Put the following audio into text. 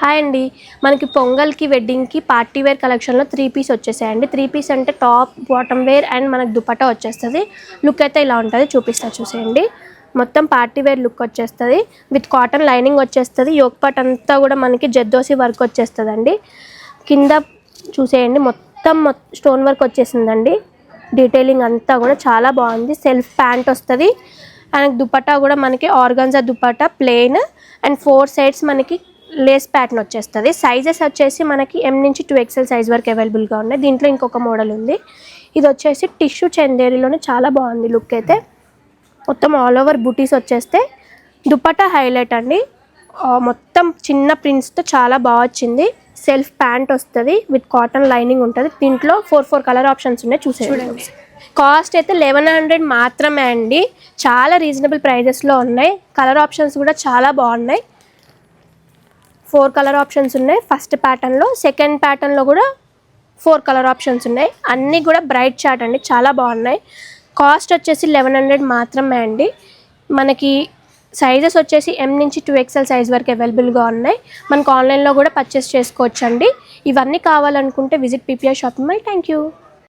Hi అండి, మనకి పొంగల్కి వెడ్డింగ్కి party wear కలెక్షన్లో 3 పీస్ వచ్చేసాయండి. 3 పీస్ అంటే టాప్ బాటమ్ వేర్ అండ్ మనకు దుపట్టా వచ్చేస్తుంది. లుక్ అయితే ఇలా ఉంటుంది, చూపిస్తా చూసేయండి. మొత్తం పార్టీ వేర్ లుక్ వచ్చేస్తుంది విత్ కాటన్ లైనింగ్ వచ్చేస్తుంది. యోక్ పార్ట్ అంతా కూడా మనకి జెద్దోసి వర్క్ వచ్చేస్తుందండి. కింద చూసేయండి మొత్తం స్టోన్ వర్క్ వచ్చేసిందండి. డీటెయిలింగ్ అంతా కూడా చాలా బాగుంది. సెల్ఫ్ ప్యాంట్ వస్తుంది అండ్ దుపట్టా కూడా మనకి organza dupatta plain and 4 sides మనకి లేస్ ప్యాటర్న్ వచ్చేస్తుంది. సైజెస్ వచ్చేసి మనకి M నుంచి 2XL సైజ్ వరకు అవైలబుల్గా ఉన్నాయి. దీంట్లో ఇంకొక మోడల్ ఉంది. ఇది వచ్చేసి టిష్యూ చందేరిలోనే చాలా బాగుంది లుక్ అయితే. మొత్తం ఆల్ ఓవర్ బూటీస్ వచ్చేస్తే దుపట్టా హైలైట్ అండి. మొత్తం చిన్న ప్రింట్స్తో చాలా బాగా వచ్చింది. సెల్ఫ్ ప్యాంట్ వస్తుంది విత్ కాటన్ లైనింగ్ ఉంటుంది. దీంట్లో 4 కలర్ ఆప్షన్స్ ఉన్నాయి, చూసేయండి. కాస్ట్ అయితే 1100 మాత్రమే అండి. చాలా రీజనబుల్ ప్రైజెస్లో ఉన్నాయి. కలర్ ఆప్షన్స్ కూడా చాలా బాగున్నాయి. 4 కలర్ ఆప్షన్స్ ఉన్నాయి ఫస్ట్ ప్యాటర్న్లో. సెకండ్ ప్యాటర్న్లో కూడా 4 కలర్ ఆప్షన్స్ ఉన్నాయి. అన్నీ కూడా బ్రైట్ చార్ట్ అండి, చాలా బాగున్నాయి. కాస్ట్ వచ్చేసి 1100 మాత్రమే అండి. మనకి సైజెస్ వచ్చేసి M నుంచి 2XL సైజ్ వరకు అవైలబుల్గా ఉన్నాయి. మనకు ఆన్లైన్లో కూడా పర్చేస్ చేసుకోవచ్చండి. ఇవన్నీ కావాలనుకుంటే visit PPI shopping mall. Thank you.